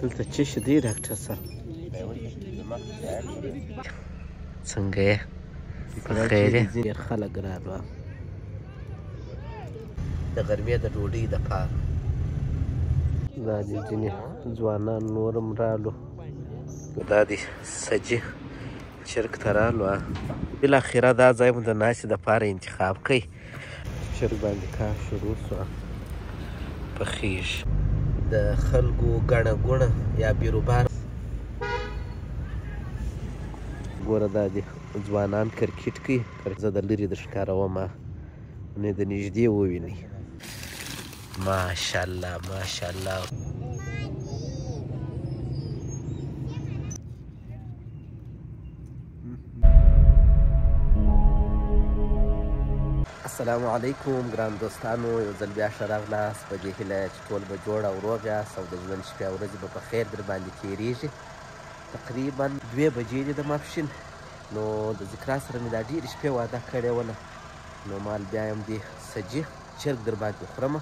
دلته څه شي دی ډاکټر صاحب؟ څنګه یې؟ په خیر یې؟ ډېر خلک راغلل د غرمې د ډوډۍ دپاره. دا دي ځینې ځوانان نور هم رالو. دا دي سجي چرګ ته رالو. بالاخره دا ځای مو د ناستې دپاره انتخاب کوي. چرګ باندې کار شروع سوه. پخیږي د خلکو ګڼه ګوڼه یا بیروبار. ګوره دا دي ځوانان کرکټ کوي. زه د لرې در ښکارومه، نه د نږدې ووینئ. ماشاءالله ماشاءالله. السلام علیکم ګران دوستانو، یو ځل بیا ښه راغلاست. په دې هیله چې ټول به جوړ او روغ یاست او د ژوند شپې او ورځې به په خیر در باندې تېرېږي. تقریبا 2 بجې دي د ماپښین. نو د ذکرا سره مې دا ډېرې شپې واده کړې وله. نو مال بیا یم دې سجي چرګ در باندې خورمه.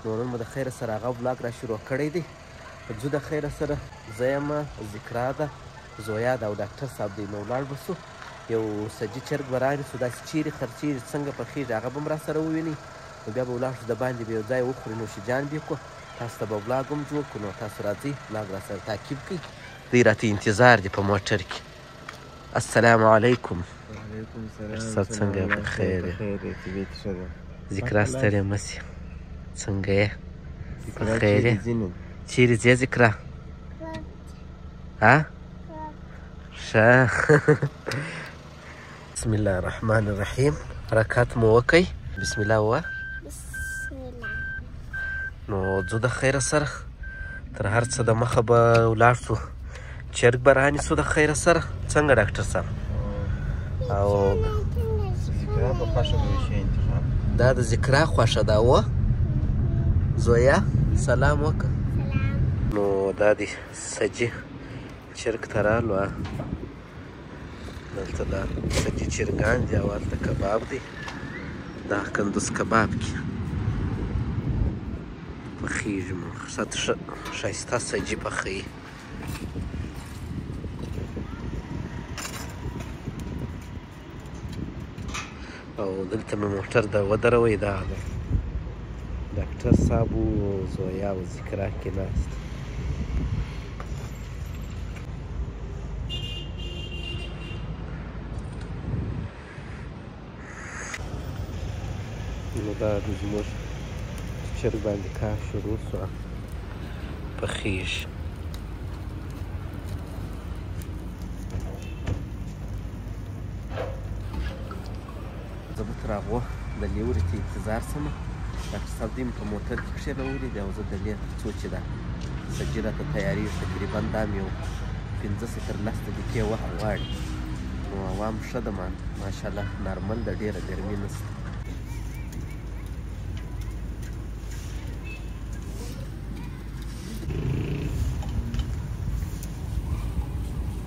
نو نن مو د خیره سره هغه ولاګ را شروع کړی دی. ځو د خیره سره زه یم، ذکرا ده، زویا ده او ډاکټر صاحب دی. نو ولاړ به سو یو سجي چرګ به رانیسو. داسې چیرې خرچیږي څنګه پخېږي هغه به هم را سره ووینئ. نو بیا به ولاړ شو د باندې به یو ځای وخورو، نوشیجان به یې کړو. تاسو ته به ولاګ هم جوړ کړو. نو تاسو راځئ ولاګ را سره تعقیب کړئ. دوی راته انتظار دی په موټر کې. السلام علیکم. وعلیکم السلام. استاد څنګه یې؟ په خیر یې؟ ذکرا ستړې مه سې. څنګه یې؟ په خیر یې؟ چیرې ځې ذکرا؟ ها؟ ښه. بسم الله الرحمن الرحیم. حرکات مو وکئ. بسم الله ووایه. بسم الله. نو ځو د خیره سره تر هر څه د مخه به ولاړ شو. چرګ به رانیسو د خیره سره. څنګه ډاکټر صاحب؟ او دا د ذکرا خوښه ده. و زویا سلام وکړه. نو دا دی سجي چرګ ته رالو. دلته دا سجي چرګان دي او هلته کباب دی. دا کندوز کباب کې پخېږي. مو ښایسته سجي پخوي. او دلته مې موټر د ودروئ. دا ده ډاکټر صاحب و زویا او ذکرا کې ناست. نو دا زموږ چرګ باندې کار شروع سوه. پخېږي. زه به تر هغو د لیورې ته انتظار سم. ډاکټر صاحب دوی مې په موټر کې کښېنولي دي او زه د لې څو چې ده سجي راته تیارېږي. تقریبا دا مې یو 15 تر 10 دقیقې وخت غواړي. نو عوام ښه ده ماشاءالله، نارمل ده، ډېره ګرمي نشته.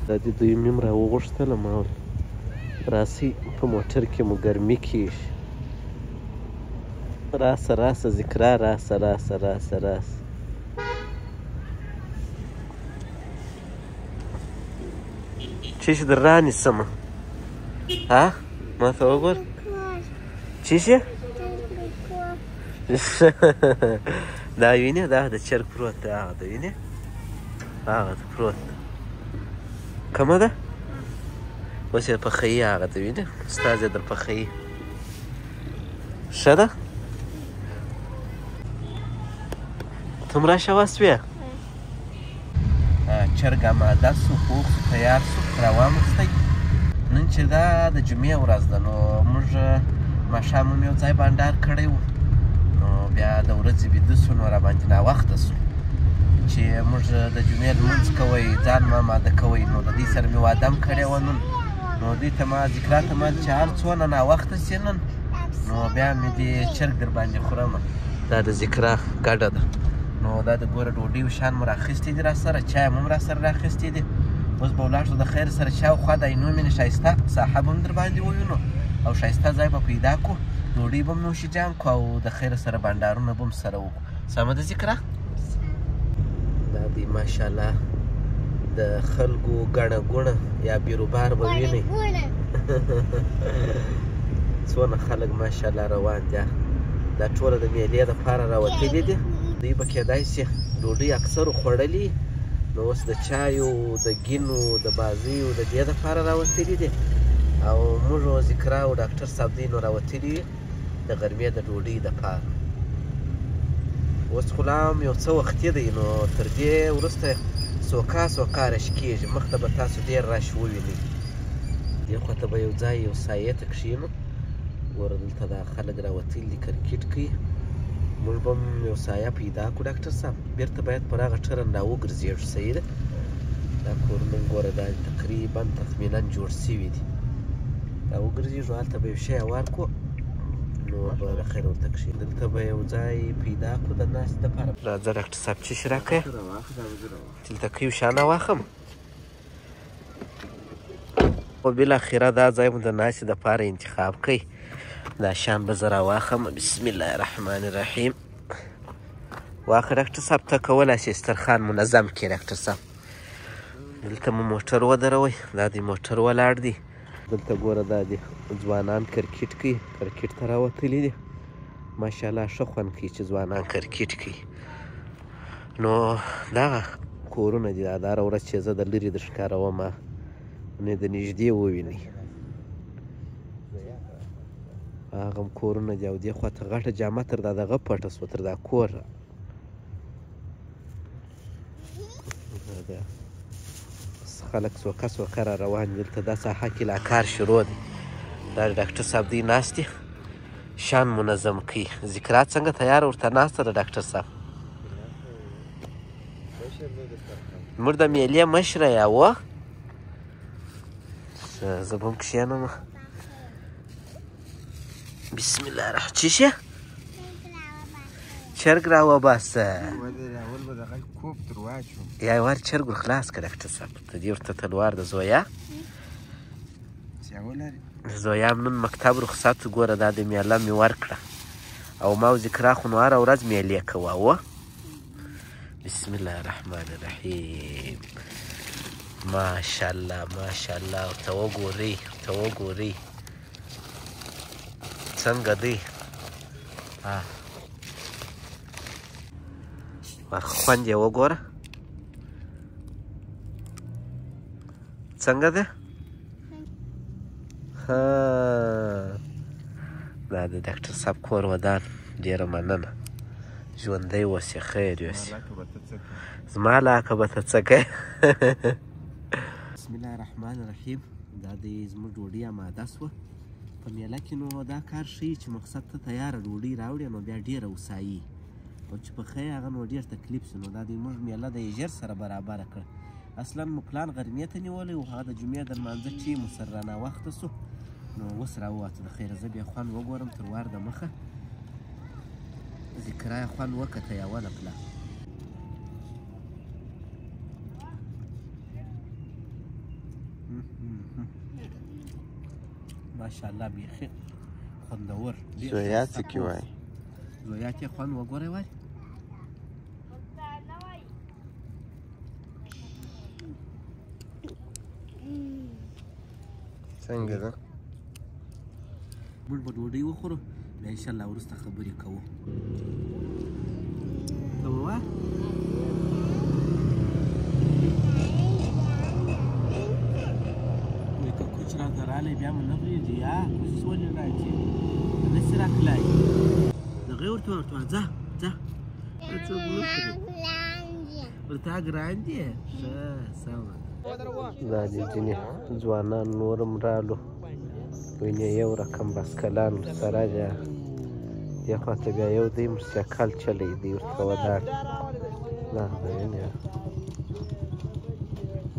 دا دې دوی مې هم راوغوښتله. ما ویل راسئ په موټر کې مو ګرمي کېږي. راسه راسه ذکرا، راسه راسه راسه راسه. څه شي در رانیسمه؟ ها ما ته وګوره. څه شي؟ دا وینې؟ دا د چرګ پروت دی. هغه ده وینې؟ هغه ده پروت ده. کمه ده؟ اوس یې پخوي. هغه ته وینې؟ استاد یې در پخوي. ښه ده؟ ته هم راشه وسوې. چرګ اماده سو، پوخ سو، تیار سو، راواموستی. نن چې دا د جمعې ورځ ده، نو موږ ماښام هم یو ځای بانډار کړی و. نو بیا د ورځې بیده سو، نو راباندې ناوخته سو چې موږ د جمعې لمونځ کوئ، ځان مه اماده کوئ. نو د دوی سره مې واده هم کړی وه نن. نو دوی ته ما ذکرا ته ما چې هر څونه ناوخته سي نن، نو بیا مې دې چرګ در باندې خورمه. دا د ذکرا ګډه ده. نو دا د ګوره ډوډۍ وشان مو راخیستې دي را سره، چای هم را سره راخیستې دي. اوس به ولاړ شو د خیر سره شاوخوا د عینو مینې ښایسته ساحه به هم در باندې ووینو او ښایسته ځای به پیدا کړو. ډوډۍ به هم نوشیجان کړو او د خیر سره بانډارونه به هم سره وکړو. سمه ده ذکرا؟ دا دی ماشاءالله د خلکو ګڼه ګوڼه یا بیروبار به وینئ څونه خلک ماشاءالله روان دي دا ټوله د میلې دپاره راوتلي دي دوی به کیدای شي ډوډۍ اکثرو خوړلي نو اوس د چایو د ګینو د بازیو د دې دپاره راوتلي دي او موږ او ذکرا او ډاکټر صاحب دوی نو راوتلي وي د غرمې د ډوډۍ دپاره اوس خو لا هم یو څه وختي دی نو تر دې وروسته سوکا رش کېږي مخته به تاسو ډېر رش ووینئ دې خواته به یو ځای یو سایې ته کښېنو ګوره دلته دا خلک راوتلي دي کرکټ کوي موږ به هم یو سایه پیدا کړو ډاکټر صاحب بېرته باید پر هغه ټرن راوګرځېږو صحیح ده دا کورونه ګوره دا تقریبا تخمینا جوړ سوي دي دا وګرځېږو هلته به یو شی هوار کړو نو به د خیر ورته کښېنو دلته به یو ځای پیدا کړو د ناستې دپاره راځه ډاکټر صاحب څه شي راکړې دلته که یو شانه واخم خو بالاخره دا ځای مو د ناستې دپاره انتخاب کوي دا شان به زه راواخم بسم الله الرحمن الرحیم واخه ډاکټر صاحب ته کولی شې سترخان منظم کړې ډاکټر صاحب دلته مو موټر ودروئ دا دی موټر ولاړ دی دلته ګوره دا دی ځوانان کرکټ کوي کرکټ ته راوتلي دي ماشاءالله ښه خوند کوي چې ځوانان کرکټ کوي نو دغه کورونه دي دا هره ورځ چې زه د لرې در ښکاروم نه د نږدې ووینئ هغه هم کورونه دي او دې خواته غټه جامه تر دا دغه پټه سوه تر دا کوره خلک سوکه را روان دي دلته دا ساحه کې لا کار شروع دی دا ډاکټر صاحب دوی ناست دي شان منظم کوي ذکرا څنګه تیار ورته ناسته ده ډاکټر صاحب موږ د میلې مشره یا و زه به هم کښېنم بسم الله الرحمن چی شه؟ چرګ را وباسه یا یې وار چرګ ور خلاص کړه ډاکټر صاحب ته دې ورته تلوار د زویا زویا هم نن مکتب رخصت ګوره دا د میله مې ورکړه او ما او ذکرا خو نو هره ورځ میلې کوه اوه بسم الله الرحمن الرحیم ماشاءالله ماشاءالله ورته وګورئ څنګه دی خوند یې وګوره څنګه دی دا د ډاکټر صاحب کور ودان ډېره مننه ژوندی اوسې خیر یوسې زما لاکه به ته څه کوې بسم الله الرحمن الرحیم دا د زموږ ډوډۍ اماده سوه په میله کې نو دا کار ښیي چې مقصد ته تیاره ډوډۍ راوړې نو بیا ډېره هوسایي او چې پخی هغه نو ډېر تکلیف شو نو دا د موږ میله د ژر سره برابره کړه اصلا مو پلان غرمې ته نیولی و هغه د جمعې د لمانځه ټیم ورسره راناوخته سو نو اوس راووته د خیره زه بیا خوند وګورم تر وار د مخه ذکرا یې خوند وکته یوه د پله ماشاءالله بیخي خوندور زویا څه کې وایي زویا کې خوند وګورئ وایي څنګه ده موږ به ډوډۍ وخورو بیا انشاءالله وروسته خبرې کوو ته ووایه کوچ راته رالی بیا مو نه پرېږدي یا کوچ ولې راځي نسي راتلای دغې ورته ځه ورته ګران دي ښه سمه دا دي ځینې ځوانان نور هم رالو وینې یو رقم بسکلان ورسره دی دې خواته بیا یو دی موسیقال چلی دی ورته ولاړ دا د وینې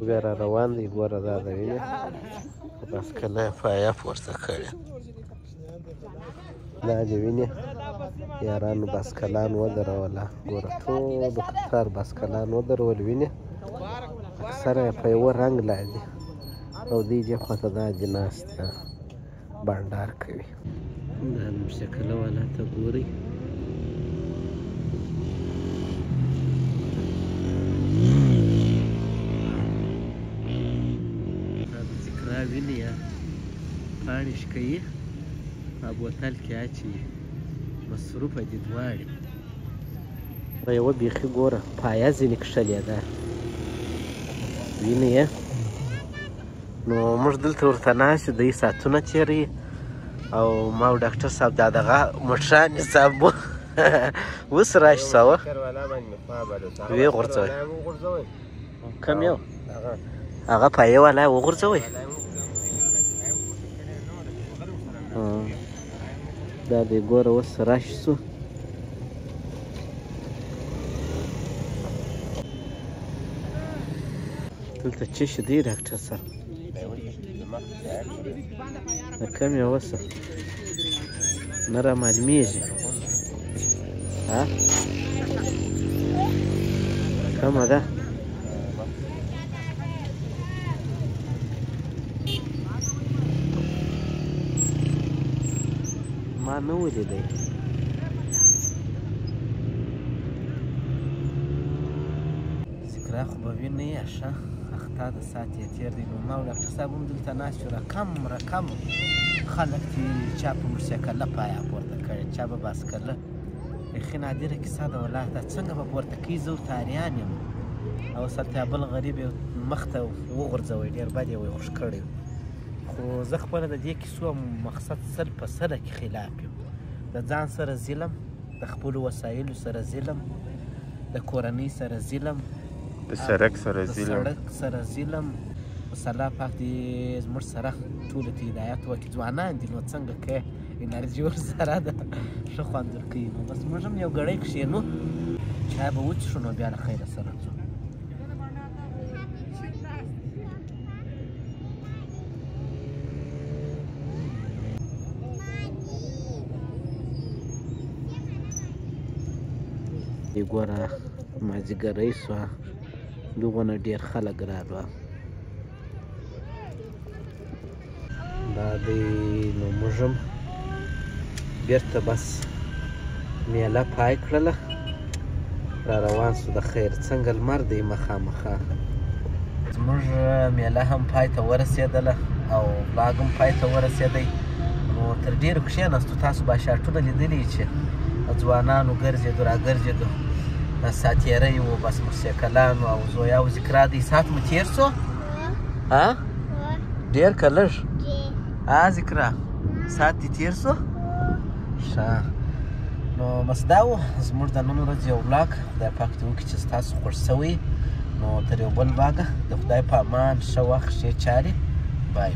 بیا را روان دی ګوره دا د وینې بسکله یې پایه پورته کړې دا د وینې یارانو بسکلان ودروله ګوره ټولو کتار بسکلان ودرول وینې اکثره یې په یوه رنګ لا دي او دوی دې خواته دا دي ناست بانډار کوي دا موسیقله والا ته ګورئ پاڼې شکوي په بوتل کې اچوي مصروفه دي دواړې په یوه بیخي ګوره پایه ځینې کښلې ده وینې یې نو موږ دلته ورته ناست یو دوی ساعتونه تېروي او ما او ډاکټر صاحب دا دغه مټرانې صاحب اوس راشسوه ویې غورځوئ کوم یو هغه پایې والا یې وغورځوئ دا دی ګوره اوس راش سو دلته څه شي دی ډاکټر صاحب د کوم یې اوسه نه رامعلومېږي کومه ده ما نه ولیدی ذکرا خو به وینې یې ښه اخته د ساعت یې تېر دی نو ما او ډاکټر صاحب هم دلته ناست یو رقم خلک چې چا په موټرسایکله پایه پورته کړې چا به باسکله بیخي نادره کیسه ده والله دا څنګه به پورته کوي زه ورته حیران یم او هلته بل غریب یې مخ ته وغورځوئ ډېر بد یې وایي خوش کړی خو زه خپله د دې کیسو مقصد سل په سله کې خلاف یم د ځان سره ظلم د خپلو وسایلو سره ظلم د کورنۍ سره ظلم د سړک سره ظلم اوس الله پاک دې زموږ سره ټولو ته هدایت وکړي ځوانان دي نو څنګه که انرژي ورسره ده ښه خوند ورکوي نو بس موږ هم یو ګړی کښېنو چای به وڅښو نو بیا له خیره سره ځو ګوره مازدیګرۍ سوه دغو نه ډېر خلک رالوه دا دی نو موږ هم بېرته بس میله پای کړله را روان سو د خیر څنګه لمر دی مخامخه زموږ میله هم پای ته ورسېدله او بلاګ هم پای ته ورسېدی نو تر ډېرو کښېناستو تاسو به شاټونه لیدلي چې ځوانانو ګرځېدو را ګرځېدو ساعتېری وو بس موټرسایکلانو او زویا او ذکرا دی ساعت مو تېر سو ډېر که لږ ذکرا ساعت دې تېر سو ښه نو بس دا و زموږ د نن ورځې یو بلاګ خدای پاک دې وکړي چې ستاسو خوښ شوی نو تر یو بل باګه د خدای په امان ښه وخت ښې چارې بای